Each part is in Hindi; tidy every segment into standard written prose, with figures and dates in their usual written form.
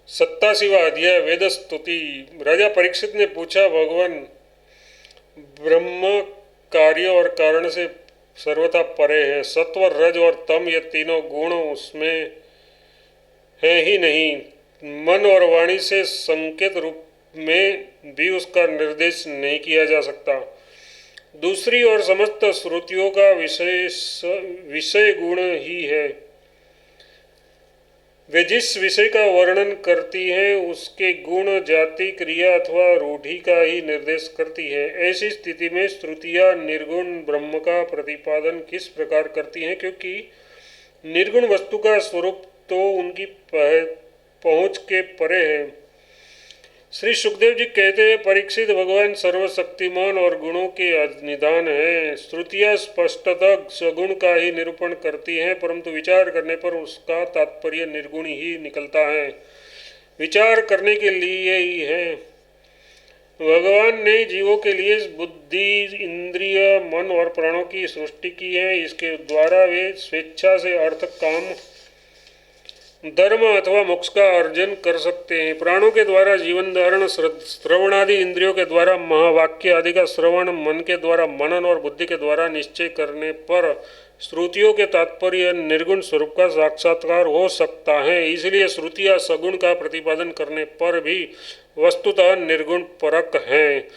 87वां अध्याय वेद स्तुति। राजा परीक्षित ने पूछा, भगवान ब्रह्म कार्य और कारण से सर्वथा परे है। सत्व, रज और तम ये तीनों गुण उसमें है ही नहीं। मन और वाणी से संकेत रूप में भी उसका निर्देश नहीं किया जा सकता। दूसरी ओर समस्त श्रुतियों का विषय गुण ही है। वे जिस विषय का वर्णन करती है उसके गुण, जाति, क्रिया अथवा रूढ़ि का ही निर्देश करती है। ऐसी स्थिति में श्रुतियाँ निर्गुण ब्रह्म का प्रतिपादन किस प्रकार करती हैं, क्योंकि निर्गुण वस्तु का स्वरूप तो उनकी पहुँच के परे है। श्री सुखदेव जी कहते हैं, परीक्षित, भगवान सर्वशक्तिमान और गुणों के निधान हैं। श्रुतियाँ स्पष्टतः सगुण का ही निरूपण करती हैं, परंतु विचार करने पर उसका तात्पर्य निर्गुण ही निकलता है। विचार करने के लिए ही है। भगवान ने जीवों के लिए बुद्धि, इंद्रिय, मन और प्राणों की सृष्टि की है। इसके द्वारा वे स्वेच्छा से अर्थ, काम, धर्म अथवा मोक्ष का अर्जन कर सकते हैं। प्राणों के द्वारा जीवन धारण, श्रवणादि इंद्रियों के द्वारा महावाक्य आदि का श्रवण, मन के द्वारा मनन और बुद्धि के द्वारा निश्चय करने पर श्रुतियों के तात्पर्य निर्गुण स्वरूप का साक्षात्कार हो सकता है। इसलिए श्रुतियाँ सगुण का प्रतिपादन करने पर भी वस्तुतः निर्गुण परक हैं।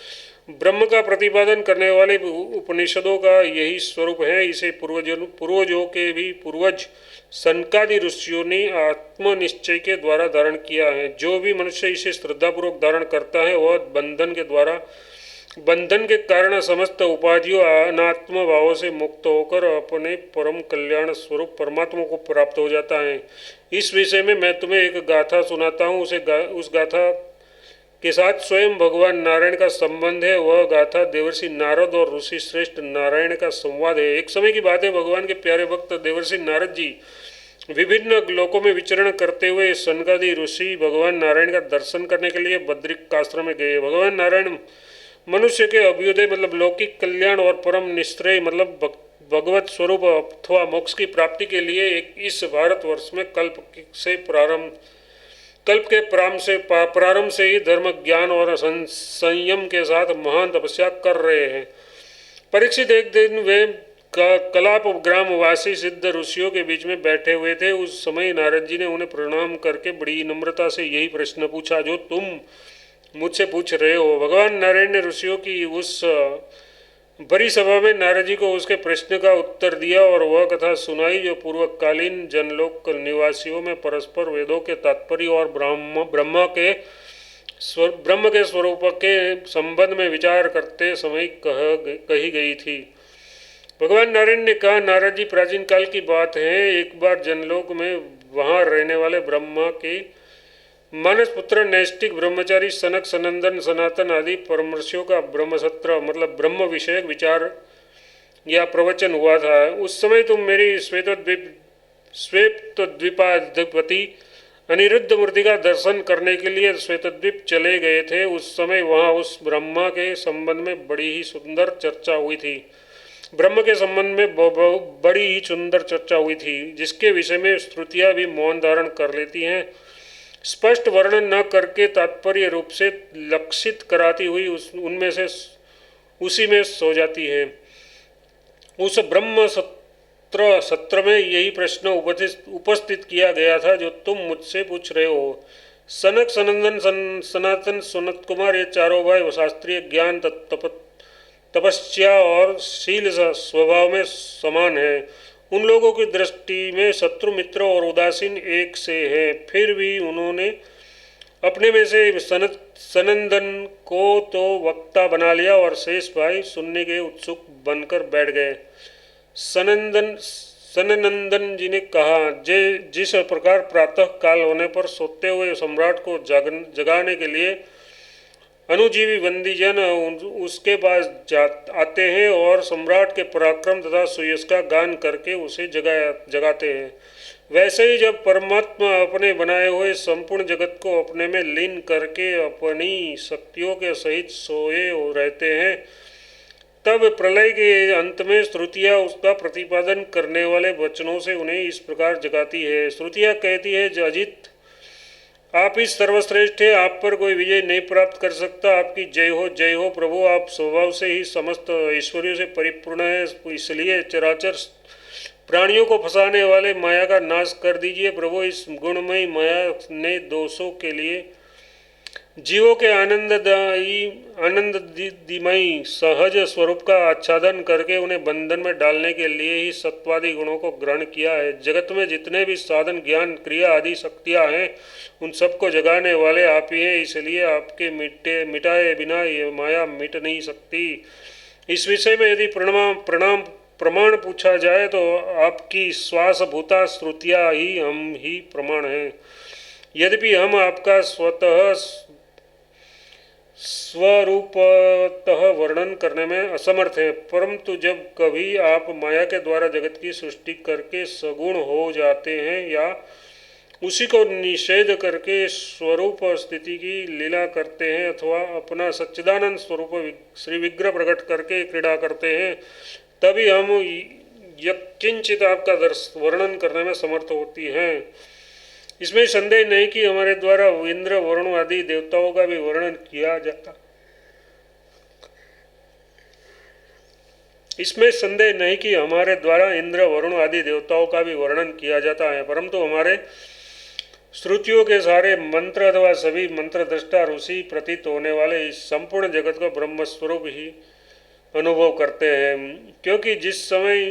ब्रह्म का प्रतिपादन करने वाले उपनिषदों का यही स्वरूप है। इसे पूर्वजों के भी पूर्वज सनकादि ऋषियों ने आत्मनिश्चय के द्वारा धारण किया है। जो भी मनुष्य इसे श्रद्धापूर्वक धारण करता है वह बंधन के कारण समस्त उपाधियों अनात्म भावों से मुक्त होकर अपने परम कल्याण स्वरूप परमात्मा को प्राप्त हो जाता है। इस विषय में मैं तुम्हें एक गाथा सुनाता हूँ। उस गाथा के साथ स्वयं भगवान नारायण का संबंध है। वह गाथा देवर्षि नारद और ऋषि श्रेष्ठ नारायण का संवाद है। एक समय की बात है, भगवान के प्यारे भक्त देवर्षि नारद जी विभिन्न लोकों में विचरण करते हुए सनकादि ऋषि भगवान नारायण का दर्शन करने के लिए बद्रिकाश्रम में गए। भगवान नारायण मनुष्य के अभ्युदय मतलब लौकिक कल्याण और परम निश्चय मतलब भगवत स्वरूप अथवा मोक्ष की प्राप्ति के लिए इस भारतवर्ष में कल्प के प्रारंभ से ही धर्म, ज्ञान और संयम के साथ महान तपस्या कर रहे हैं। परीक्षित एक दिन वे कलाप ग्रामवासी सिद्ध ऋषियों के बीच में बैठे हुए थे। उस समय नारद जी ने उन्हें प्रणाम करके बड़ी नम्रता से यही प्रश्न पूछा जो तुम मुझसे पूछ रहे हो। भगवान नारायण ने ऋषियों की उस बड़ी सभा में नारद जी को उसके प्रश्न का उत्तर दिया और वह कथा सुनाई जो पूर्वकालीन जनलोक निवासियों में परस्पर वेदों के तात्पर्य और ब्रह्म के स्वरूप के संबंध में विचार करते समय कही गई थी। भगवान नारायण ने कहा, नारद जी, प्राचीन काल की बात है। एक बार जनलोक में वहाँ रहने वाले ब्रह्मा के मानस पुत्र नैष्टिक ब्रह्मचारी सनक, सनंदन, सनातन आदि परमर्षियों का ब्रह्मसत्र मतलब ब्रह्म विषयक विचार या प्रवचन हुआ था। उस समय तुम मेरी श्वेतद्वीपाधिपति अनिरुद्ध मूर्ति का दर्शन करने के लिए श्वेतद्वीप चले गए थे। उस समय वहाँ उस ब्रह्मा के संबंध में बड़ी ही सुंदर चर्चा हुई थी। जिसके विषय में श्रुतियाँ भी मौन धारण कर लेती हैं। स्पष्ट वर्णन न करके तात्पर्य रूप से लक्षित कराती हुई उसी में सो जाती है। उस ब्रह्म सत्र में यही प्रश्न उपस्थित किया गया था जो तुम मुझसे पूछ रहे हो। सनक, सनंदन, सनातन, सुनत कुमार ये चारों भाई शास्त्रीय ज्ञान, तपस्या और शील स्वभाव में समान है। उन लोगों की दृष्टि में शत्रु, मित्र और उदासीन एक से है। फिर भी उन्होंने अपने में से सनंदन को तो वक्ता बना लिया और शेष भाई सुनने के उत्सुक बनकर बैठ गए। सनंदन जी ने कहा, जिस प्रकार प्रातः काल होने पर सोते हुए सम्राट को जगाने के लिए अनुजीवी बंदीजन उसके पास आते हैं और सम्राट के पराक्रम तथा सुयश का गान करके उसे जगाते हैं, वैसे ही जब परमात्मा अपने बनाए हुए संपूर्ण जगत को अपने में लीन करके अपनी शक्तियों के सहित सोए रहते हैं, तब प्रलय के अंत में श्रुतियाँ उसका प्रतिपादन करने वाले वचनों से उन्हें इस प्रकार जगाती है। श्रुतियाँ कहती है, आप ही सर्वश्रेष्ठ है, आप पर कोई विजय नहीं प्राप्त कर सकता। आपकी जय हो प्रभु। आप स्वभाव से ही समस्त ऐश्वर्यों से परिपूर्ण है, इसलिए चराचर प्राणियों को फंसाने वाले माया का नाश कर दीजिए प्रभु। इस गुणमयी माया ने दोषों के लिए जीवों के आनंदमयी सहज स्वरूप का आच्छादन करके उन्हें बंधन में डालने के लिए ही सत्वादि गुणों को ग्रहण किया है। जगत में जितने भी साधन, ज्ञान, क्रिया आदि शक्तियाँ हैं, उन सबको जगाने वाले आप ही हैं, इसलिए आपके मिटाए बिना ये माया मिट नहीं सकती। इस विषय में यदि प्रमाण पूछा जाए तो आपकी श्वास भूता श्रुतियाँ ही प्रमाण हैं। यद्यपि हम आपका स्वरूपतः वर्णन करने में असमर्थ हैं, परंतु जब कभी आप माया के द्वारा जगत की सृष्टि करके सगुण हो जाते हैं या उसी को निषेध करके स्वरूप स्थिति की लीला करते हैं अथवा अपना सच्चिदानंद स्वरूप श्री विग्रह प्रकट करके क्रीड़ा करते हैं, तभी हम यत्किंचित आपका वर्णन करने में समर्थ होती हैं। इसमें संदेह नहीं कि हमारे द्वारा इंद्र, वरुण आदि देवताओं का भी वर्णन किया जाता इसमें संदेह नहीं कि हमारे द्वारा इंद्र, वरुण आदि देवताओं का भी वर्णन किया जाता है, परंतु हमारे श्रुतियों के सारे मंत्र अथवा सभी मंत्र दृष्टा ऋषि प्रतीत होने वाले इस संपूर्ण जगत को ब्रह्म स्वरूप ही अनुभव करते हैं। क्योंकि जिस समय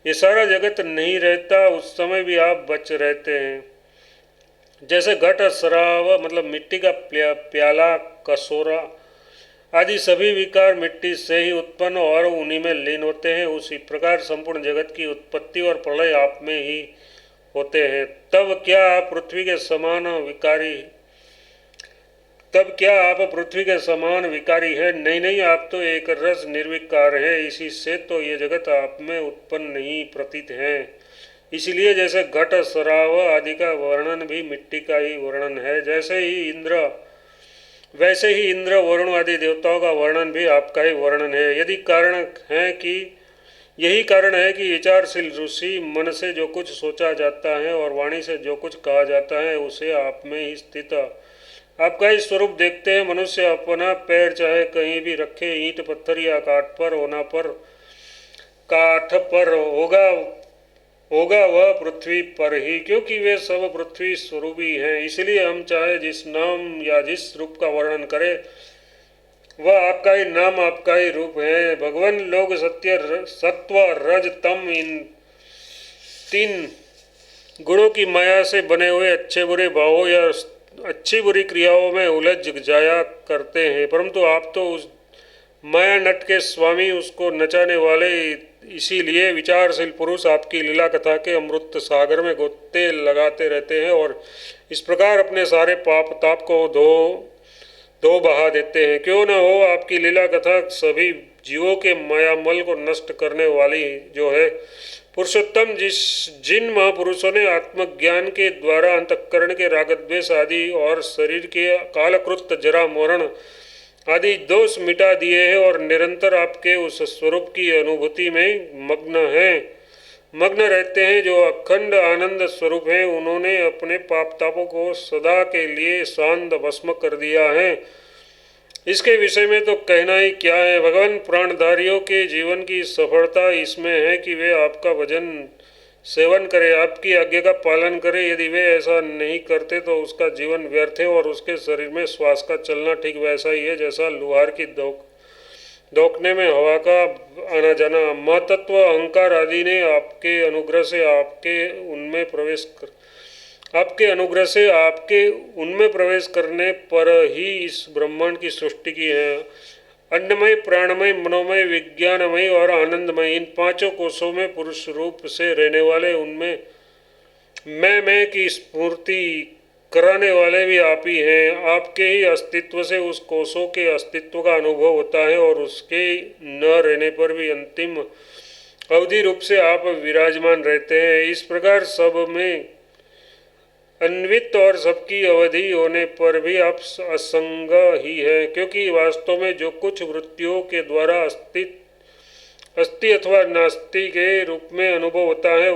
ये सारा जगत नहीं रहता, उस समय भी आप बच रहते हैं। जैसे घट, शराब मतलब मिट्टी का प्याला, कसोरा आदि सभी विकार मिट्टी से ही उत्पन्न और उन्हीं में लीन होते हैं, उसी प्रकार संपूर्ण जगत की उत्पत्ति और प्रलय आप में ही होते हैं। तब क्या आप पृथ्वी के समान विकारी है? नहीं, आप तो एक रस निर्विकार है, इसी से तो ये जगत आप में उत्पन्न नहीं प्रतीत है। इसलिए जैसे घट, शराब आदि का वर्णन भी मिट्टी का ही वर्णन है, वैसे ही इंद्र, वरुण आदि देवताओं का वर्णन भी आपका ही वर्णन है। यही कारण है कि विचारशील ऋषि मन से जो कुछ सोचा जाता है और वाणी से जो कुछ कहा जाता है, उसे आप में ही स्थित आपका ही स्वरूप देखते हैं। मनुष्य अपना पैर चाहे कहीं भी रखे, ईंट, पत्थर या काठ पर होगा वह पृथ्वी पर ही, क्योंकि वे सब पृथ्वी स्वरूपी हैं। इसलिए हम चाहे जिस नाम या जिस रूप का वर्णन करें, वह आपका ही नाम, आपका ही रूप है। भगवान लोग सत्व, रज, तम इन तीन गुणों की माया से बने हुए अच्छे बुरे भावों या अच्छी बुरी क्रियाओं में उलझ जाया करते हैं, परंतु आप तो उस माया नट के स्वामी, उसको नचाने वाले, इसीलिए विचारशील पुरुष आपकी लीला कथा के अमृत सागर में गोते लगाते रहते हैं और इस प्रकार अपने सारे पाप ताप को धो बहा देते हैं। क्यों न हो आपकी लीला कथा सभी जीवों के मायामल को नष्ट करने वाली जो है। पुरुषोत्तम, जिन महापुरुषों ने आत्मज्ञान के द्वारा अंतःकरण के रागद्वेष आदि और शरीर के कालकृत जरा मरण आदि दोष मिटा दिए हैं और निरंतर आपके उस स्वरूप की अनुभूति में मग्न रहते हैं, जो अखंड आनंद स्वरूप है, उन्होंने अपने पाप तापों को सदा के लिए शांत भस्म कर दिया है। इसके विषय में तो कहना ही क्या है। भगवान प्राणधारियों के जीवन की सफलता इसमें है कि वे आपका भजन सेवन करे, आपकी आज्ञा का पालन करे। यदि वे ऐसा नहीं करते तो उसका जीवन व्यर्थ है और उसके शरीर में श्वास का चलना ठीक वैसा ही है जैसा लुहार की दौकने में हवा का आना जाना। महतत्व, अहंकार आदि ने आपके अनुग्रह से आपके उनमें प्रवेश करने पर ही इस ब्रह्मांड की सृष्टि की है। अन्नमय, प्राणमय, मनोमय, विज्ञानमय और आनंदमय, इन पांचों कोशों में पुरुष रूप से रहने वाले, उनमें मैं की स्फूर्ति कराने वाले भी आप ही हैं। आपके ही अस्तित्व से उस कोशों के अस्तित्व का अनुभव होता है और उसके न रहने पर भी अंतिम अवधि रूप से आप विराजमान रहते हैं। इस प्रकार सब में अन्वित और सबकी अवधि होने पर भी आप असंग ही है, क्योंकि वास्तव में जो कुछ वृत्तियों के द्वारा अस्ति अथवा नास्ति के रूप में अनुभव होता है,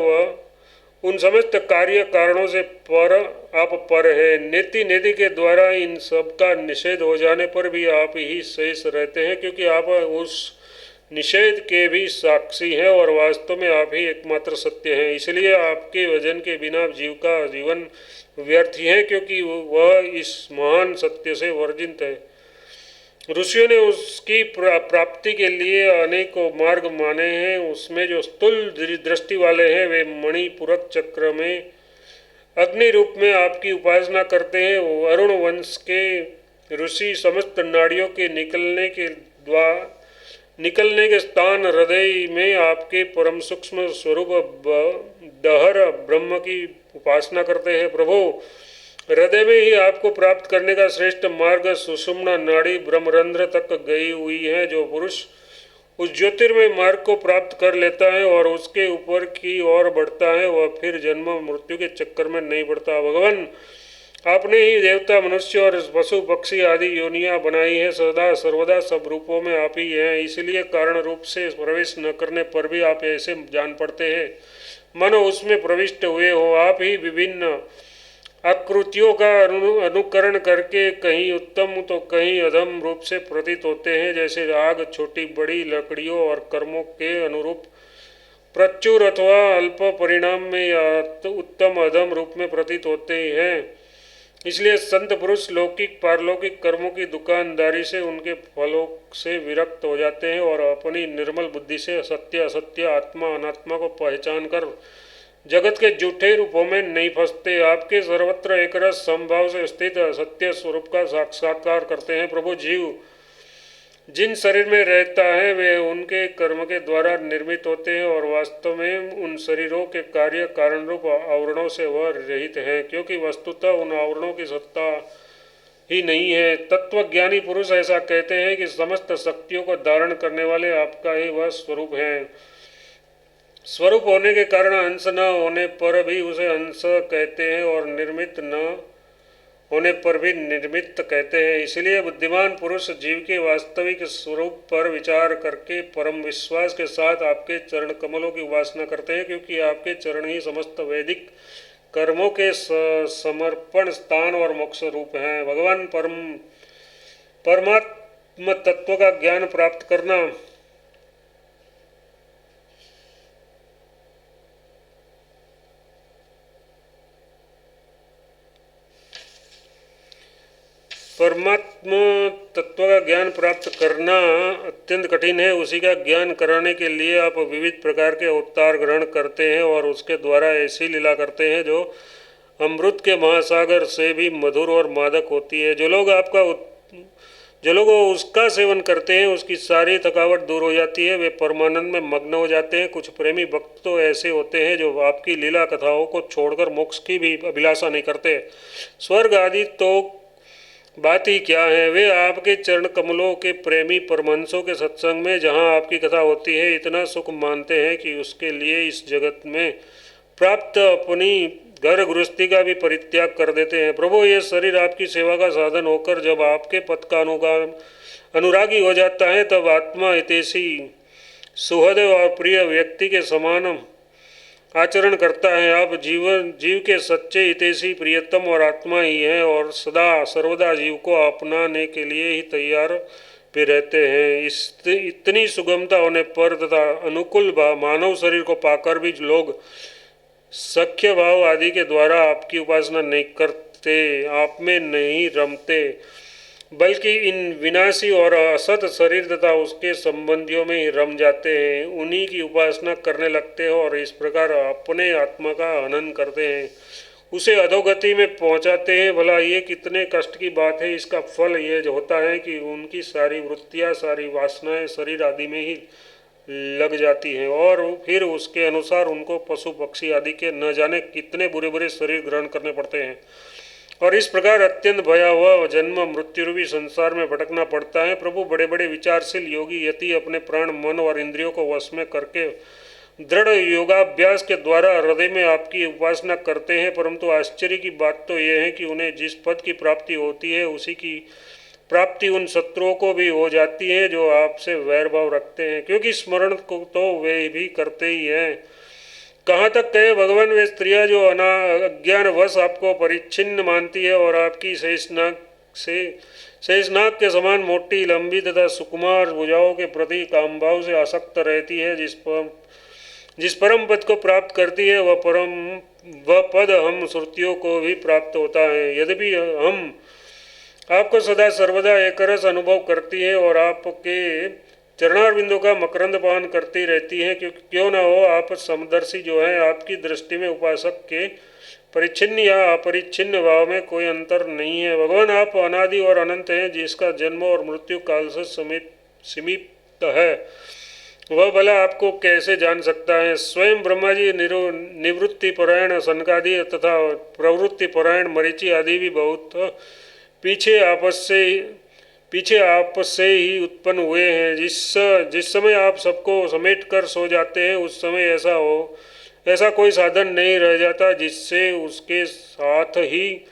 उन समस्त कार्य कारणों से पर आप पर है। नीति नीति के द्वारा इन सब का निषेध हो जाने पर भी आप ही शेष रहते हैं, क्योंकि आप उस निषेध के भी साक्षी हैं और वास्तव में आप ही एकमात्र सत्य हैं। इसलिए आपके वजन के बिना जीव का जीवन व्यर्थ ही है, क्योंकि वह इस महान सत्य से वर्जित है। ऋषियों ने उसकी प्राप्ति के लिए अनेक मार्ग माने हैं। उसमें जो स्थूल दृष्टि वाले हैं वे मणिपुरक चक्र में अग्नि रूप में आपकी उपासना करते हैं। वरुण वंश के ऋषि समस्त नाड़ियों के निकलने के स्थान हृदय में आपके परम सूक्ष्म स्वरूप दहर ब्रह्म की उपासना करते हैं। प्रभु, हृदय में ही आपको प्राप्त करने का श्रेष्ठ मार्ग सुषुम्ना नाड़ी ब्रह्मरंध्र तक गई हुई है। जो पुरुष उस ज्योतिर्मय मार्ग को प्राप्त कर लेता है और उसके ऊपर की ओर बढ़ता है, वह फिर जन्म मृत्यु के चक्कर में नहीं पड़ता। भगवान, आपने ही देवता, मनुष्य और पशु पक्षी आदि योनियां बनाई है। सदा सर्वदा सब रूपों में आप ही हैं। इसलिए कारण रूप से प्रवेश न करने पर भी आप ऐसे जान पड़ते हैं मानो उसमें प्रविष्ट हुए हो। आप ही विभिन्न आकृतियों का अनुकरण करके कहीं उत्तम तो कहीं अधम रूप से प्रतीत होते हैं। जैसे आग छोटी बड़ी लकड़ियों और कर्मों के अनुरूप प्रचुर अथवा अल्प परिणाम में या उत्तम अधम रूप में प्रतीत होते हैं। इसलिए संत पुरुष लौकिक पारलौकिक कर्मों की दुकानदारी से उनके फलों से विरक्त हो जाते हैं और अपनी निर्मल बुद्धि से सत्य असत्य आत्मा अनात्मा को पहचान कर जगत के झूठे रूपों में नहीं फंसते। आपके सर्वत्र एक रस समभाव से स्थित सत्य स्वरूप का साक्षात्कार करते हैं। प्रभु, जीव जिन शरीर में रहता है वे उनके कर्म के द्वारा निर्मित होते हैं और वास्तव में उन शरीरों के कार्य कारण रूप आवरणों से वह रहित है, क्योंकि वस्तुतः उन आवरणों की सत्ता ही नहीं है। तत्वज्ञानी पुरुष ऐसा कहते हैं कि समस्त शक्तियों को धारण करने वाले आपका ही वह स्वरूप है। स्वरूप होने के कारण अंश न होने पर भी उसे अंश कहते हैं और निर्मित न होने पर भी निर्मित कहते हैं। इसलिए बुद्धिमान पुरुष जीव के वास्तविक स्वरूप पर विचार करके परम विश्वास के साथ आपके चरण कमलों की उपासना करते हैं, क्योंकि आपके चरण ही समस्त वैदिक कर्मों के समर्पण स्थान और मोक्ष रूप हैं। भगवान, परमात्म तत्व का ज्ञान प्राप्त करना परमात्मा तत्व का ज्ञान प्राप्त करना अत्यंत कठिन है। उसी का ज्ञान कराने के लिए आप विविध प्रकार के अवतार ग्रहण करते हैं और उसके द्वारा ऐसी लीला करते हैं जो अमृत के महासागर से भी मधुर और मादक होती है। जो लोग उसका सेवन करते हैं उसकी सारी थकावट दूर हो जाती है, वे परमानंद में मग्न हो जाते हैं। कुछ प्रेमी भक्त तो ऐसे होते हैं जो आपकी लीला कथाओं को छोड़कर मोक्ष की भी अभिलाषा नहीं करते। स्वर्ग आदि तो बात ही क्या है, वे आपके चरण कमलों के प्रेमी परमहंसों के सत्संग में जहाँ आपकी कथा होती है इतना सुख मानते हैं कि उसके लिए इस जगत में प्राप्त अपनी घर गृहस्थी का भी परित्याग कर देते हैं। प्रभु, ये शरीर आपकी सेवा का साधन होकर जब आपके पद का अनुरागी हो जाता है तब आत्मा हितैषी सुहृद और प्रिय व्यक्ति के समान आचरण करता है। आप जीव के सच्चे हितैषी प्रियतम और आत्मा ही हैं और सदा सर्वदा जीव को अपनाने के लिए ही तैयार पे रहते हैं। इतनी सुगमता होने पर तथा अनुकूल मानव शरीर को पाकर भी लोग सख्य भाव आदि के द्वारा आपकी उपासना नहीं करते, आप में नहीं रमते, बल्कि इन विनाशी और असत शरीर तथा उसके संबंधियों में ही रम जाते हैं। उन्हीं की उपासना करने लगते हैं और इस प्रकार अपने आत्मा का हनन करते हैं, उसे अधोगति में पहुंचाते हैं। भला ये कितने कष्ट की बात है। इसका फल ये होता है कि उनकी सारी वृत्तियाँ, सारी वासनाएं शरीर आदि में ही लग जाती हैं और फिर उसके अनुसार उनको पशु पक्षी आदि के न जाने कितने बुरे बुरे शरीर ग्रहण करने पड़ते हैं और इस प्रकार अत्यंत भयावह जन्म मृत्यु रूपी संसार में भटकना पड़ता है। प्रभु, बड़े बड़े विचारशील योगी यति अपने प्राण मन और इंद्रियों को वश में करके दृढ़ योगाभ्यास के द्वारा हृदय में आपकी उपासना करते हैं, परंतु आश्चर्य की बात तो यह है कि उन्हें जिस पद की प्राप्ति होती है उसी की प्राप्ति उन शत्रुओं को भी हो जाती है जो आपसे वैर भाव रखते हैं, क्योंकि स्मरण को तो वे भी करते ही हैं। कहाँ तक कहे भगवान, वे स्त्रियां जो अज्ञानवश आपको परिच्छिन्न मानती है और आपकी शेषनाग के समान मोटी, लंबी तथा सुकुमार भुजाओं के प्रति कामभाव से आसक्त रहती है, जिस परम पद को प्राप्त करती है वह पद हम श्रुतियों को भी प्राप्त होता है। यद्यपि हम आपको सदा सर्वदा एक रस अनुभव करती है और आपके चरणारविंदों का मकरंद पान करती रहती है, क्यों न हो आप समदर्शी जो है, आपकी दृष्टि में उपासक के परिच्छिन्न या अपरिच्छिन्न भाव में कोई अंतर नहीं है। भगवान, आप अनादि और अनंत हैं, जिसका जन्म और मृत्यु काल से सीमित है, वह भला आपको कैसे जान सकता है। स्वयं ब्रह्मा जी निवृत्ति परायण सनकादि तथा प्रवृत्ति परायण मरीचि आदि भी बहुत पीछे आपस से ही उत्पन्न हुए हैं। जिस समय आप सबको समेट कर सो जाते हैं, उस समय ऐसा कोई साधन नहीं रह जाता जिससे उसके साथ ही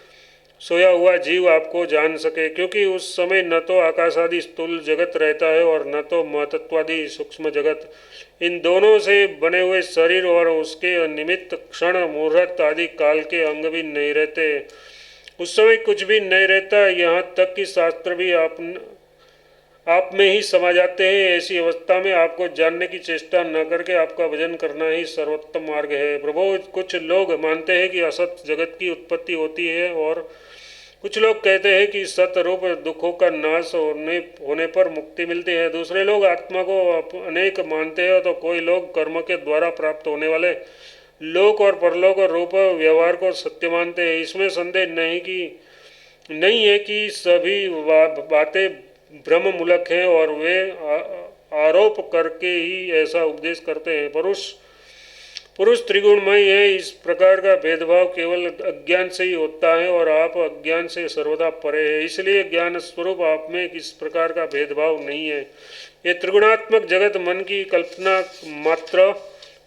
सोया हुआ जीव आपको जान सके, क्योंकि उस समय न तो आकाशादि स्थूल जगत रहता है और न तो महतत्वादि सूक्ष्म जगत। इन दोनों से बने हुए शरीर और उसके निमित्त क्षण मुहूर्त आदि काल के अंग भी नहीं रहते। उस समय कुछ भी नहीं रहता, यहाँ तक कि शास्त्र भी आप में ही समा जाते हैं। ऐसी अवस्था में आपको जानने की चेष्टा न करके आपका भजन करना ही सर्वोत्तम मार्ग है। प्रभु, कुछ लोग मानते हैं कि असत जगत की उत्पत्ति होती है और कुछ लोग कहते हैं कि सत रूप दुखों का नाश होने पर मुक्ति मिलती है। दूसरे लोग आत्मा को अनेक मानते हैं, तो कोई लोग कर्म के द्वारा प्राप्त होने वाले लोक और परलोक और रूप व्यवहार को सत्य मानते हैं। इसमें संदेह नहीं है कि सभी बातें भ्रम मूलक हैं और वे आरोप करके ही ऐसा उपदेश करते हैं। पुरुष त्रिगुणमय है। इस प्रकार का भेदभाव केवल अज्ञान से ही होता है और आप अज्ञान से सर्वदा परे है, इसलिए ज्ञान स्वरूप आप में इस प्रकार का भेदभाव नहीं है। ये त्रिगुणात्मक जगत मन की कल्पना मात्र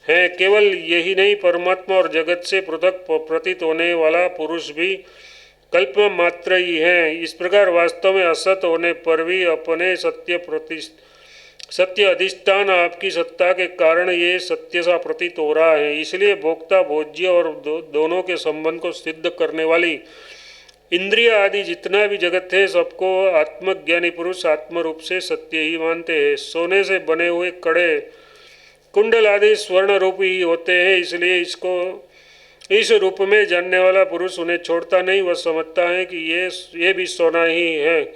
है। केवल यही नहीं, परमात्मा और जगत से पृथक प्रतीत होने वाला पुरुष भी कल्पना मात्र ही है। इस प्रकार वास्तव में असत होने पर भी अपने सत्य अधिष्ठान आपकी सत्ता के कारण ये सत्य सा प्रतीत हो रहा है। इसलिए भोक्ता भोज्य और दोनों के संबंध को सिद्ध करने वाली इंद्रिय आदि जितना भी जगत है, सबको आत्मज्ञानी पुरुष आत्मरूप से सत्य ही मानते हैं। सोने से बने हुए कड़े कुंडल आदि स्वर्ण रूप ही होते हैं, इसलिए इस रूप में जानने वाला पुरुष उन्हें छोड़ता नहीं। वह समझता है कि ये भी सोना ही है।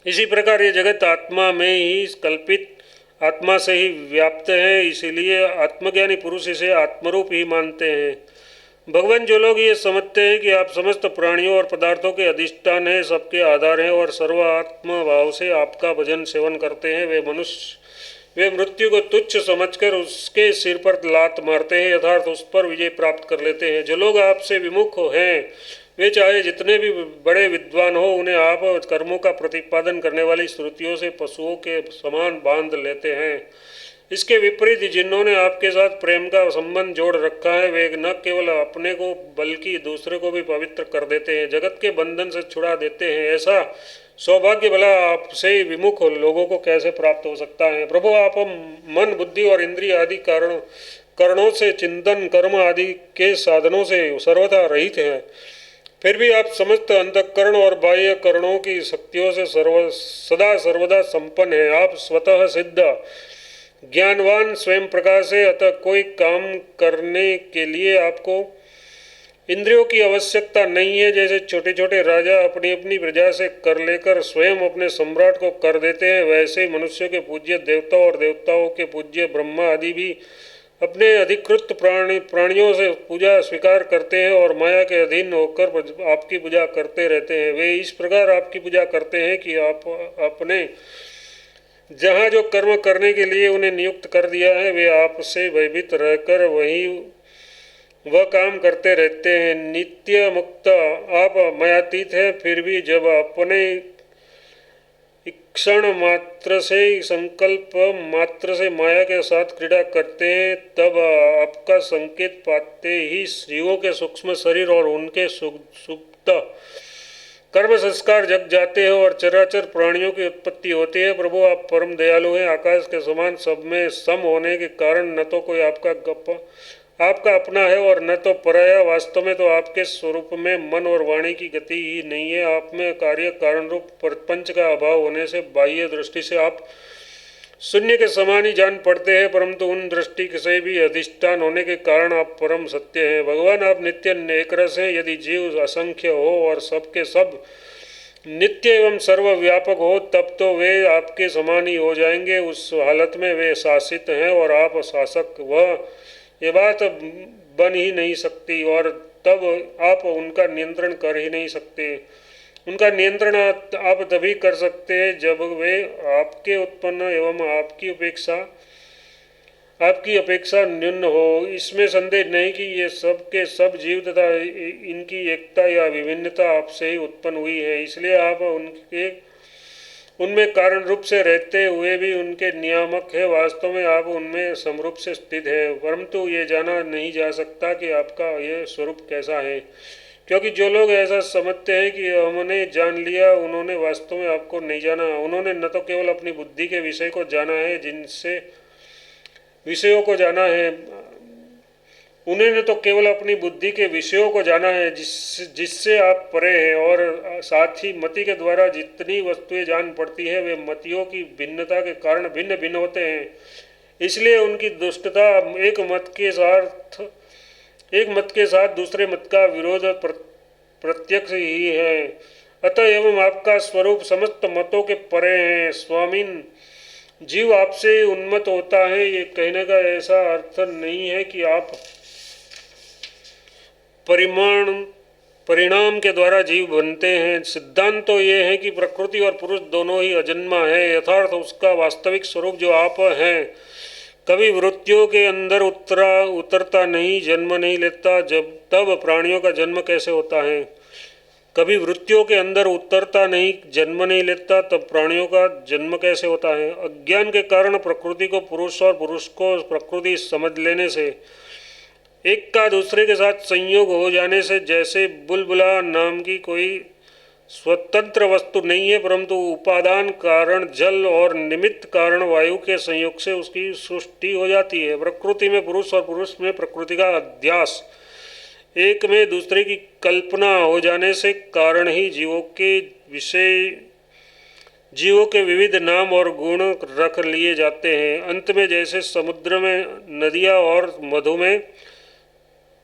इसी प्रकार ये जगत आत्मा में ही कल्पित आत्मा से ही व्याप्त है, इसीलिए आत्मज्ञानी पुरुष इसे आत्मरूप ही मानते हैं। भगवान, जो लोग ये समझते हैं कि आप समस्त प्राणियों और पदार्थों के अधिष्ठान हैं, सबके आधार हैं और सर्वात्म भाव से आपका भजन सेवन करते हैं, वे मृत्यु को तुच्छ समझकर उसके सिर पर लात मारते हैं, यथार्थ उस पर विजय प्राप्त कर लेते हैं। जो लोग आपसे विमुख हैं, वे चाहे जितने भी बड़े विद्वान हो, उन्हें आप कर्मों का प्रतिपादन करने वाली श्रुतियों से पशुओं के समान बांध लेते हैं। इसके विपरीत जिन्होंने आपके साथ प्रेम का संबंध जोड़ रखा है, वे न केवल अपने को बल्कि दूसरे को भी पवित्र कर देते हैं, जगत के बंधन से छुड़ा देते हैं। ऐसा सौभाग्य भला आपसे विमुख लोगों को कैसे प्राप्त हो सकता है। प्रभु, आप मन बुद्धि और इंद्रिय आदि कारणों से, चिंतन कर्म आदि के साधनों से सर्वथा रहित हैं, फिर भी आप समस्त अंतःकरण और बाह्य करणों की शक्तियों से सदा सर्वदा संपन्न हैं। आप स्वतः सिद्ध ज्ञानवान स्वयं प्रकाश है, अतः कोई काम करने के लिए आपको इंद्रियों की आवश्यकता नहीं है। जैसे छोटे छोटे राजा अपनी अपनी प्रजा से कर लेकर स्वयं अपने सम्राट को कर देते हैं, वैसे ही मनुष्यों के पूज्य देवता और देवताओं के पूज्य ब्रह्मा आदि भी अपने अधिकृत प्राणियों से पूजा स्वीकार करते हैं और माया के अधीन होकर आपकी पूजा करते रहते हैं। वे इस प्रकार आपकी पूजा करते हैं कि आप अपने जहाँ जो कर्म करने के लिए उन्हें नियुक्त कर दिया है, वे आपसे भयभीत रहकर वह काम करते रहते हैं। नित्य मुक्त आप मायातीत हैं, फिर भी जब अपने क्षण मात्र से, संकल्प मात्र से माया के साथ क्रीड़ा करते हैं, तब आपका संकेत पाते ही जीवों के सूक्ष्म शरीर और उनके सुप्त कर्म संस्कार जग जाते हैं और चराचर प्राणियों की उत्पत्ति होती है। प्रभु, आप परम दयालु हैं। आकाश के समान सब में सम होने के कारण न तो कोई आपका आपका अपना है और न तो पराया। वास्तव में तो आपके स्वरूप में मन और वाणी की गति ही नहीं है। आप में कार्य कारण रूप प्रपंच का अभाव होने से बाह्य दृष्टि से आप शून्य के समान ही जान पड़ते हैं, परंतु उन दृष्टि से भी अधिष्ठान होने के कारण आप परम सत्य हैं। भगवान आप नित्य एकरस हैं। यदि जीव असंख्य हो और सबके सब नित्य एवं सर्वव्यापक हो तब तो वे आपके समान ही हो जाएंगे। उस हालत में वे शासित हैं और आप शासक। वह ये बात बन ही नहीं सकती और तब आप उनका नियंत्रण कर ही नहीं सकते। उनका नियंत्रण आप तभी कर सकते हैं जब वे आपके उत्पन्न एवं आपकी अपेक्षा न्यून हो। इसमें संदेह नहीं कि ये सब के सब जीव तथा इनकी एकता या विभिन्नता आपसे ही उत्पन्न हुई है, इसलिए आप उनमें कारण रूप से रहते हुए भी उनके नियामक है। वास्तव में आप उनमें समरूप से स्थित है, परंतु ये जाना नहीं जा सकता कि आपका यह स्वरूप कैसा है, क्योंकि जो लोग ऐसा समझते हैं कि हमने जान लिया, उन्होंने वास्तव में आपको नहीं जाना। उन्होंने न तो केवल अपनी बुद्धि के विषय को जाना है जिनसे विषयों को जाना है, उन्होंने तो केवल अपनी बुद्धि के विषयों को जाना है जिससे आप परे हैं, और साथ ही मति के द्वारा जितनी वस्तुएं जान पड़ती है वे मतियों की भिन्नता के कारण भिन्न भिन्न होते हैं। इसलिए उनकी दुष्टता एक मत के साथ दूसरे मत का विरोध प्रत्यक्ष ही है। अतः एवं आपका स्वरूप समस्त मतों के परे है। स्वामीन, जीव आपसे उन्मत्त होता है, ये कहने का ऐसा अर्थ नहीं है कि आप परिणाम के द्वारा जीव बनते हैं। सिद्धांत तो ये है कि प्रकृति और पुरुष दोनों ही अजन्मा है। यथार्थ उसका वास्तविक स्वरूप जो आप हैं कभी वृत्तियों के अंदर उतरता नहीं, जन्म नहीं लेता। तब प्राणियों का जन्म कैसे होता है? कभी वृत्तियों के अंदर उतरता नहीं, जन्म नहीं लेता, तब प्राणियों का जन्म कैसे होता है? अज्ञान के कारण प्रकृति को पुरुष और पुरुष को प्रकृति समझ लेने से, एक का दूसरे के साथ संयोग हो जाने से, जैसे बुलबुला नाम की कोई स्वतंत्र वस्तु नहीं है, परंतु उपादान कारण जल और निमित्त कारण वायु के संयोग से उसकी सृष्टि हो जाती है। प्रकृति में पुरुष और पुरुष में प्रकृति का अध्यास, एक में दूसरे की कल्पना हो जाने से कारण ही जीवों के विविध नाम और गुण रख लिए जाते हैं। अंत में जैसे समुद्र में नदियाँ और मधु में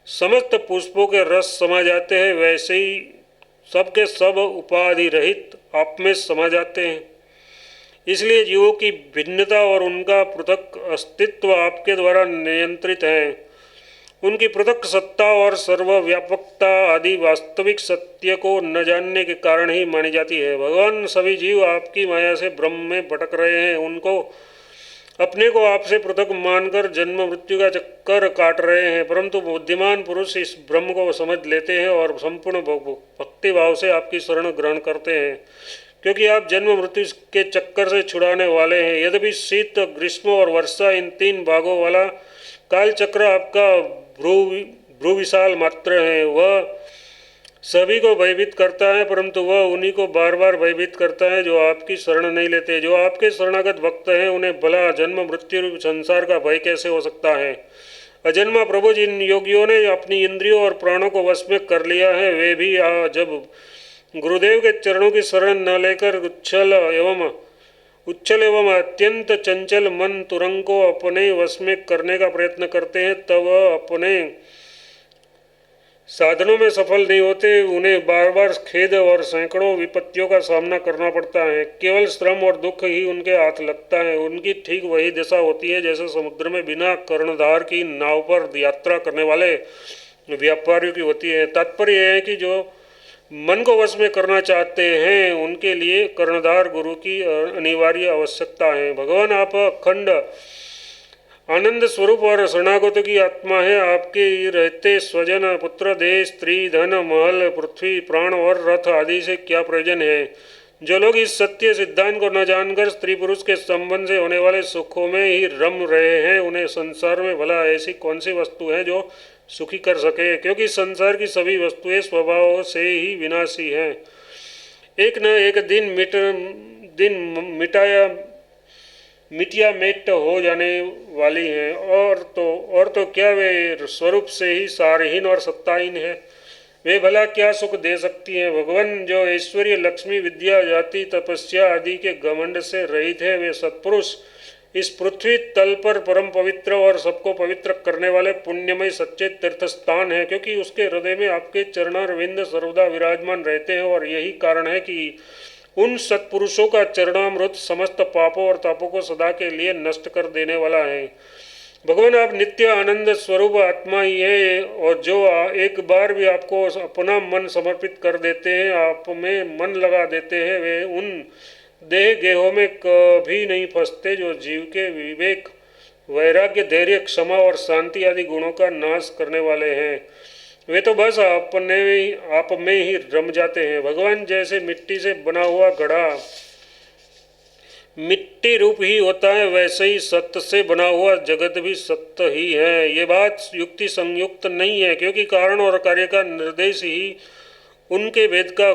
समस्त पुष्पों के रस समा जाते हैं, वैसे ही सबके सब उपाधि रहित आप में समा जाते हैं। इसलिए जीवों की भिन्नता और उनका पृथक अस्तित्व आपके द्वारा नियंत्रित है। उनकी पृथक सत्ता और सर्वव्यापकता आदि वास्तविक सत्य को न जानने के कारण ही मानी जाती है। भगवान, सभी जीव आपकी माया से भ्रम में भटक रहे हैं। उनको अपने को आपसे पृथक मानकर जन्म मृत्यु का चक्कर काट रहे हैं, परंतु बुद्धिमान पुरुष इस ब्रह्म को समझ लेते हैं और संपूर्ण भक्ति भाव से आपकी शरण ग्रहण करते हैं, क्योंकि आप जन्म मृत्यु के चक्कर से छुड़ाने वाले हैं। यद्यपि शीत, ग्रीष्म और वर्षा इन 3 भागों वाला काल चक्र आपका भ्रू विशाल मात्र है। वह सभी को भयभीत करता है, परंतु वह उन्हीं को बार बार भयभीत करता है जो आपकी शरण नहीं लेते। जो आपके शरणागत भक्त हैं उन्हें भला जन्म मृत्यु रूप संसार का भय कैसे हो सकता है? अजन्मा प्रभु जिन योगियों ने अपनी इंद्रियों और प्राणों को वश में कर लिया है, वे भी जब गुरुदेव के चरणों की शरण न लेकर उच्छल एवं अत्यंत चंचल मन तुरंग को अपने वश में करने का प्रयत्न करते हैं, तब अपने साधनों में सफल नहीं होते। उन्हें बार बार खेद और सैकड़ों विपत्तियों का सामना करना पड़ता है। केवल श्रम और दुख ही उनके हाथ लगता है। उनकी ठीक वही दशा होती है जैसे समुद्र में बिना कर्णधार की नाव पर यात्रा करने वाले व्यापारियों की होती है। तात्पर्य यह है कि जो मन को वश में करना चाहते हैं उनके लिए कर्णधार गुरु की अनिवार्य आवश्यकता है। भगवान, आप अखंड आनंद स्वरूप और शरणागत की आत्मा है। आपके रहते स्वजन, पुत्र, देश, स्त्री, धन, महल, पृथ्वी, प्राण और रथ आदि से क्या प्रयोजन है? जो लोग इस सत्य सिद्धांत को न जानकर स्त्री पुरुष के संबंध से होने वाले सुखों में ही रम रहे हैं, उन्हें संसार में भला ऐसी कौन सी वस्तु है जो सुखी कर सके? क्योंकि संसार की सभी वस्तुएं स्वभाव से ही विनाशी हैं। एक न एक दिन मिट हो जाने वाली हैं, और तो क्या वे स्वरूप से ही सारहीन और सत्ताहीन है। वे भला क्या सुख दे सकती हैं। भगवान जो ऐश्वर्य, लक्ष्मी, विद्या, जाति, तपस्या आदि के घमंड से रहित है, वे सत्पुरुष इस पृथ्वी तल पर परम पवित्र और सबको पवित्र करने वाले पुण्यमय सच्चे तीर्थ स्थान है, क्योंकि उसके हृदय में आपके चरणारविंद सर्वदा विराजमान रहते हैं। और यही कारण है कि उन सत्पुरुषों का चरणामृत समस्त पापों और तापों को सदा के लिए नष्ट कर देने वाला है। भगवान आप नित्य आनंद स्वरूप आत्मा ही है, और जो एक बार भी आपको अपना मन समर्पित कर देते हैं, आप में मन लगा देते हैं, वे उन देह गेहों में कभी नहीं फंसते जो जीव के विवेक, वैराग्य, धैर्य, क्षमा और शांति आदि गुणों का नाश करने वाले हैं। वे तो बस आप में ही रम जाते हैं। भगवान जैसे मिट्टी से बना हुआ घड़ा मिट्टी रूप ही होता है, वैसे ही सत्य से बना हुआ जगत भी सत्य ही है। ये बात युक्ति संयुक्त नहीं है, क्योंकि कारण और कार्य का निर्देश ही उनके वेद का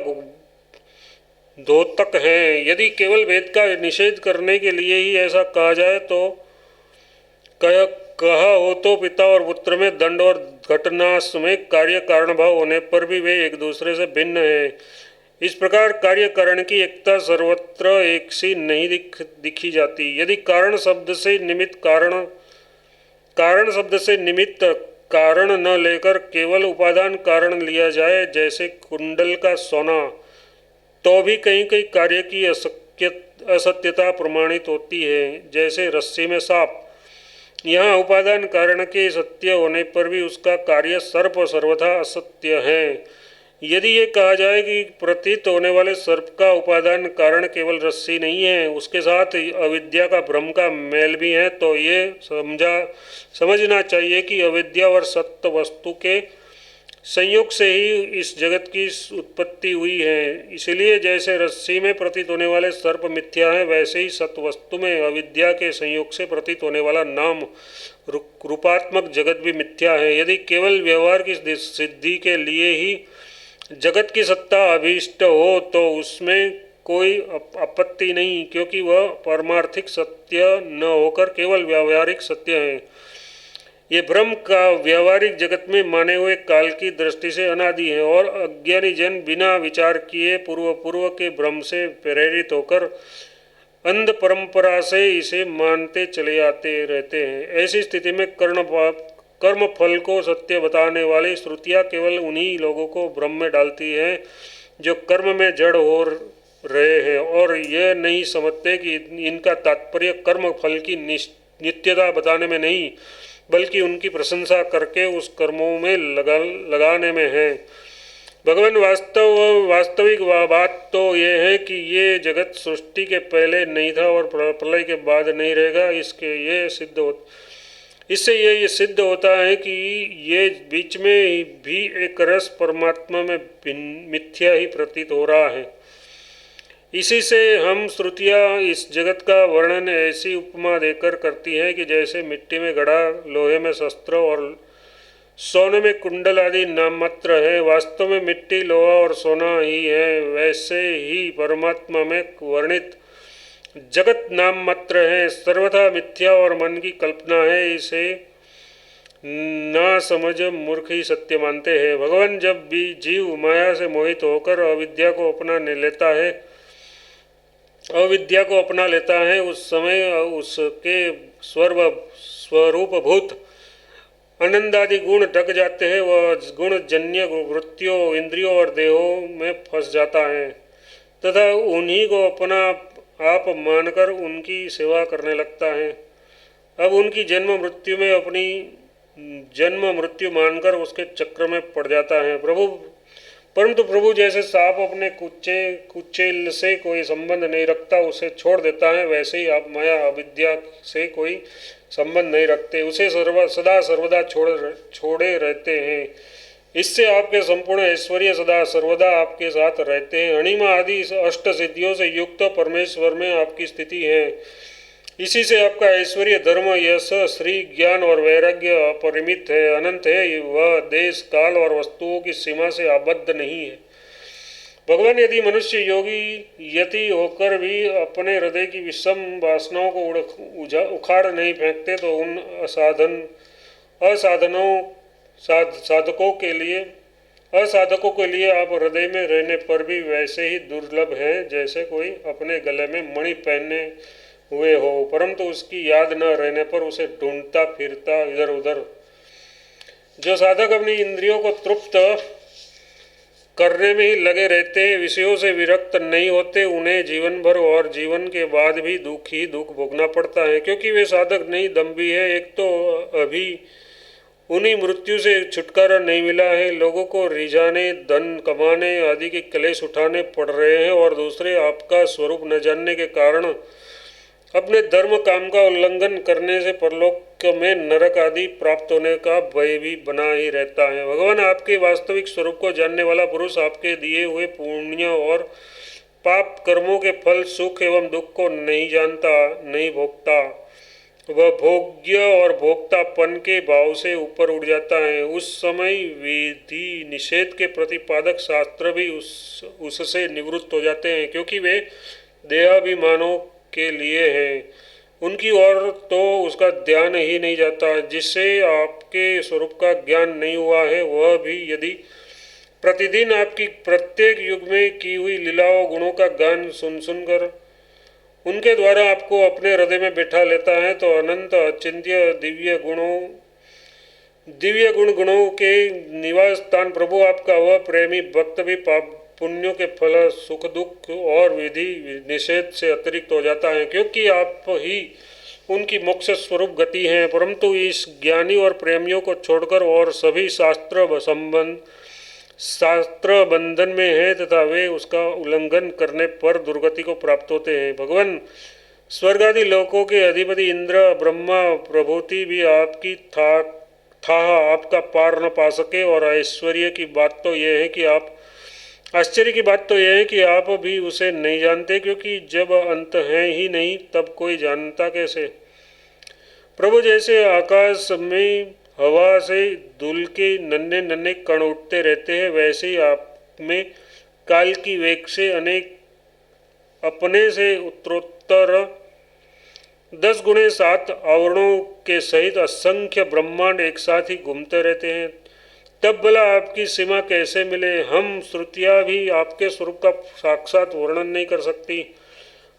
द्योतक है। यदि केवल वेद का निषेध करने के लिए ही ऐसा कहा जाए तो कहा हो तो पिता और पुत्र में दंड और घटनाश में कार्य कारण भाव होने पर भी वे एक दूसरे से भिन्न है। इस प्रकार कार्य कारण की एकता सर्वत्र एक सी नहीं दिखी जाती। यदि कारण शब्द से निमित्त कारण न लेकर केवल उपादान कारण लिया जाए, जैसे कुंडल का सोना, तो भी कहीं कहीं कार्य की असत्यता प्रमाणित होती है, जैसे रस्सी में सांप। यहाँ उपादान कारण के सत्य होने पर भी उसका कार्य सर्प सर्वथा असत्य है। यदि ये कहा जाए कि प्रतीत होने वाले सर्प का उपादान कारण केवल रस्सी नहीं है, उसके साथ अविद्या का भ्रम का मेल भी है, तो ये समझना चाहिए कि अविद्या और सत्य वस्तु के संयोग से ही इस जगत की उत्पत्ति हुई है। इसलिए जैसे रस्सी में प्रतीत होने वाले सर्प मिथ्या है, वैसे ही सत्य वस्तु में अविद्या के संयोग से प्रतीत होने वाला नाम रूपात्मक जगत भी मिथ्या है। यदि केवल व्यवहार की सिद्धि के लिए ही जगत की सत्ता अभीष्ट हो तो उसमें कोई आपत्ति नहीं, क्योंकि वह पारमार्थिक सत्य न होकर केवल व्यावहारिक सत्य है। ये भ्रम का व्यवहारिक जगत में माने हुए काल की दृष्टि से अनादि है, और अज्ञानी जन बिना विचार किए पूर्व के भ्रम से प्रेरित होकर अंध परंपरा से इसे मानते चले आते रहते हैं। ऐसी स्थिति में कर्म फल को सत्य बताने वाली श्रुतियाँ केवल उन्हीं लोगों को भ्रम में डालती हैं जो कर्म में जड़ हो रहे हैं, और यह नहीं समझते कि इनका तात्पर्य कर्म फल की नित्यता बताने में नहीं, बल्कि उनकी प्रशंसा करके उस कर्मों में लगाने में है। भगवान वास्तविक बात तो ये है कि ये जगत सृष्टि के पहले नहीं था और प्रलय के बाद नहीं रहेगा। इससे ये सिद्ध होता है कि ये बीच में भी एक रस परमात्मा में मिथ्या ही प्रतीत हो रहा है। इसी से हम श्रुतियाँ इस जगत का वर्णन ऐसी उपमा देकर करती हैं कि जैसे मिट्टी में घड़ा, लोहे में शस्त्र और सोने में कुंडल आदि नाम मात्र है, वास्तव में मिट्टी, लोहा और सोना ही है, वैसे ही परमात्मा में वर्णित जगत नाम मात्र है, सर्वथा मिथ्या और मन की कल्पना है। इसे ना समझ मूर्ख ही सत्य मानते हैं। भगवान जब भी जीव माया से मोहित होकर अविद्या को अपना लेता है, उस समय उसके स्वरूपभूत आनंदादि गुण ढक जाते हैं। वह गुण जन्य वृत्तियों, इंद्रियों और देहों में फंस जाता है तथा उन्हीं को अपना आप मानकर उनकी सेवा करने लगता है। अब उनकी जन्म मृत्यु मानकर उसके चक्र में पड़ जाता है। परंतु प्रभु जैसे सांप अपने कुचेल से कोई संबंध नहीं रखता, उसे छोड़ देता है, वैसे ही आप माया अविद्या से कोई संबंध नहीं रखते, उसे सदा सर्वदा छोड़े रहते हैं। इससे आपके संपूर्ण ऐश्वर्य सदा सर्वदा आपके साथ रहते हैं। अणिमा आदि अष्ट सिद्धियों से युक्त परमेश्वर में आपकी स्थिति है। इसी से आपका ऐश्वर्य, धर्म, यश, श्री, ज्ञान और वैराग्य अपरिमित है, अनंत है। वह देश, काल और वस्तुओं की सीमा से आबद्ध नहीं है। भगवान, यदि मनुष्य योगी यति होकर भी अपने हृदय की विषम वासनाओं को उखाड़ नहीं फेंकते तो उन असाधकों के लिए आप हृदय में रहने पर भी वैसे ही दुर्लभ हैं जैसे कोई अपने गले में मणि पहने हुए हो, परंतु उसकी याद न रहने पर उसे ढूंढता फिरता इधर उधर। जो साधक अपनी इंद्रियों को तृप्त करने में ही लगे रहते हैं, विषयों से विरक्त नहीं होते, उन्हें जीवन भर और जीवन के बाद भी दुख ही दुख भोगना पड़ता है, क्योंकि वे साधक नहीं दम्भी है। एक तो अभी उन्हीं मृत्यु से छुटकारा नहीं मिला है, लोगों को रिझाने, धन कमाने आदि के क्लेश उठाने पड़ रहे हैं, और दूसरे आपका स्वरूप न जानने के कारण अपने धर्म काम का उल्लंघन करने से परलोक में नरक आदि प्राप्त होने का भय भी बना ही रहता है। भगवान, आपके वास्तविक स्वरूप को जानने वाला पुरुष आपके दिए हुए पुण्य और पाप कर्मों के फल, सुख एवं दुख को नहीं जानता, नहीं भोगता। वह भोग्य और भोक्तापन के भाव से ऊपर उठ जाता है। उस समय विधि निषेध के प्रतिपादक शास्त्र भी उससे निवृत्त हो जाते हैं, क्योंकि वे देहाभिमानों के लिए है, उनकी ओर तो उसका ध्यान ही नहीं जाता। जिससे आपके स्वरूप का ज्ञान नहीं हुआ है, वह भी यदि प्रतिदिन आपकी प्रत्येक युग में की हुई लीलाओं गुणों का गान सुन सुनकर उनके द्वारा आपको अपने हृदय में बैठा लेता है, तो अनंत अचिंत्य दिव्य गुणों के निवास स्थान प्रभु आपका वह प्रेमी भक्त भी पाप पुण्यों के फल, सुख दुख और विधि निषेध से अतिरिक्त हो जाता है, क्योंकि आप ही उनकी मोक्ष स्वरूप गति हैं। परंतु इस ज्ञानी और प्रेमियों को छोड़कर और सभी शास्त्र बंधन में है तथा वे उसका उल्लंघन करने पर दुर्गति को प्राप्त होते हैं। भगवान, स्वर्ग आदि लोकों के अधिपति इंद्र, ब्रह्मा प्रभृति भी आपकी था आपका पार न पा सके, और आश्चर्य की बात तो यह है कि आप भी उसे नहीं जानते, क्योंकि जब अंत है ही नहीं तब कोई जानता कैसे। प्रभु, जैसे आकाश में हवा से धूल के नन्हे नन्हे कण उठते रहते हैं, वैसे ही आप में काल की वेग से अनेक अपने से उत्तरोत्तर 10 गुणे 7 आवरणों के सहित असंख्य ब्रह्मांड एक साथ ही घूमते रहते हैं। तब भला आपकी सीमा कैसे मिले। हम श्रुतियाँ भी आपके स्वरूप का साक्षात वर्णन नहीं कर सकती।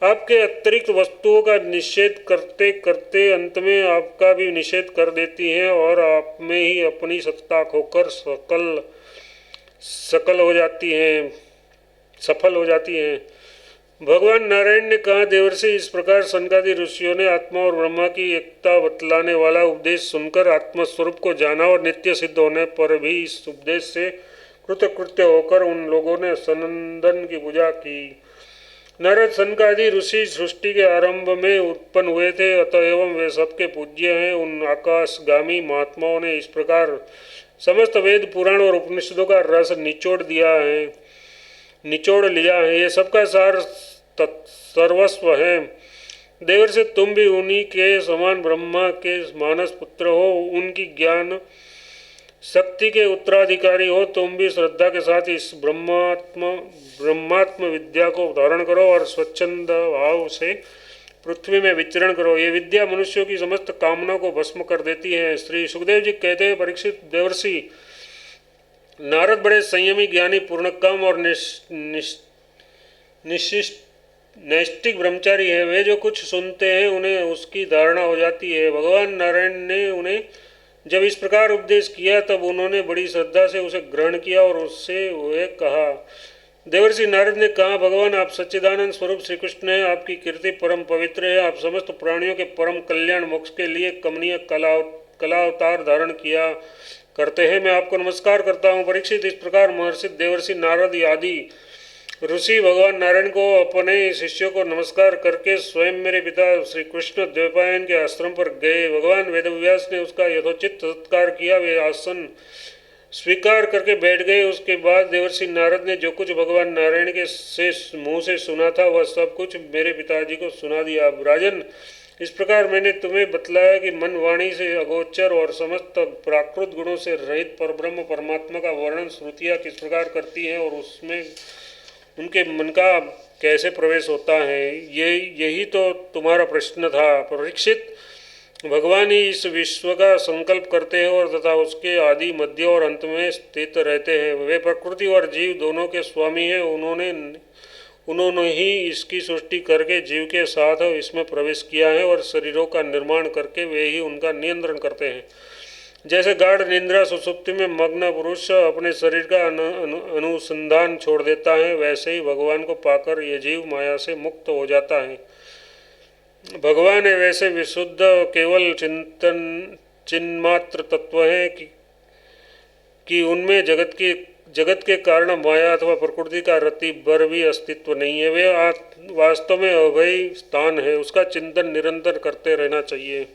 आपके अतिरिक्त वस्तुओं का निषेध करते करते अंत में आपका भी निषेध कर देती हैं, और आप में ही अपनी सत्ता खोकर सफल हो जाती हैं। भगवान नारायण ने कहा, देवर्षि, इस प्रकार सनकादि ऋषियों ने आत्मा और ब्रह्मा की एकता बतलाने वाला उपदेश सुनकर आत्मस्वरूप को जाना, और नित्य सिद्ध होने पर भी इस उपदेश से कृतकृत्य होकर उन लोगों ने सनंदन की पूजा की। नारद सनकादि ऋषि सृष्टि के आरंभ में उत्पन्न हुए थे, अतएव वे सबके पूज्य हैं। उन आकाशगामी महात्माओं ने इस प्रकार समस्त वेद, पुराण और उपनिषदों का रस निचोड़ लिया है। ये सबका सार सर्वस्व है। देवर्षि, तुम भी उन्हीं के समान ब्रह्मा के मानस पुत्र हो, उनकी ज्ञान शक्ति के उत्तराधिकारी हो। तुम भी श्रद्धा के साथ इस ब्रह्मात्म विद्या को धारण करो और स्वच्छंद भाव से पृथ्वी में विचरण करो। ये विद्या मनुष्यों की समस्त कामनाओं को भस्म कर देती है। श्री सुखदेव जी कहते हैं, परीक्षित, देवर्षि, नारद बड़े संयमी, ज्ञानी, पूर्णकाम और नैष्टिक ब्रह्मचारी है। वे जो कुछ सुनते हैं उन्हें उसकी धारणा हो जाती है। भगवान नारायण ने उन्हें जब इस प्रकार उपदेश किया तब उन्होंने बड़ी श्रद्धा से उसे ग्रहण किया और उससे वे कहा। देवर्षि नारद ने कहा, भगवान, आप सच्चिदानंद स्वरूप श्री कृष्ण हैं। आपकी कीर्ति परम पवित्र है। आप समस्त प्राणियों के परम कल्याण मोक्ष के लिए कमनीय कला अवतार धारण किया करते हैं। मैं आपको नमस्कार करता हूँ। परीक्षित, इस प्रकार महर्षि देवर्षि नारद आदि ऋषि भगवान नारायण को अपने शिष्यों को नमस्कार करके स्वयं मेरे पिता श्री कृष्ण द्वैपायन के आश्रम पर गए। भगवान वेदव्यास ने उसका यथोचित सत्कार किया। वे आसन स्वीकार करके बैठ गए। उसके बाद देवर्षि नारद ने जो कुछ भगवान नारायण के मुँह से सुना था वह सब कुछ मेरे पिताजी को सुना दिया। राजन, इस प्रकार मैंने तुम्हें बतलाया कि मन वाणी से अगोचर और समस्त प्राकृत गुणों से रहित परब्रह्म परमात्मा का वर्णन श्रुतियाँ किस प्रकार करती हैं, और उनके मन का कैसे प्रवेश होता है, यही तो तुम्हारा प्रश्न था परीक्षित। भगवान ही इस विश्व का संकल्प करते हैं और तथा उसके आदि मध्य और अंत में स्थित रहते हैं। वे प्रकृति और जीव दोनों के स्वामी हैं। उन्होंने ही इसकी सृष्टि करके जीव के साथ इसमें प्रवेश किया है और शरीरों का निर्माण करके वे ही उनका नियंत्रण करते हैं। जैसे गाढ़ निद्रा सुषुप्ति में मग्न पुरुष अपने शरीर का अनुसंधान छोड़ देता है, वैसे ही भगवान को पाकर ये जीव माया से मुक्त हो जाता है। भगवान है वैसे विशुद्ध केवल चिन्मात्र तत्व है कि उनमें जगत के कारण माया अथवा प्रकृति का रति भर भी अस्तित्व नहीं है। वे वास्तव में अभय स्थान है। उसका चिंतन निरंतर करते रहना चाहिए।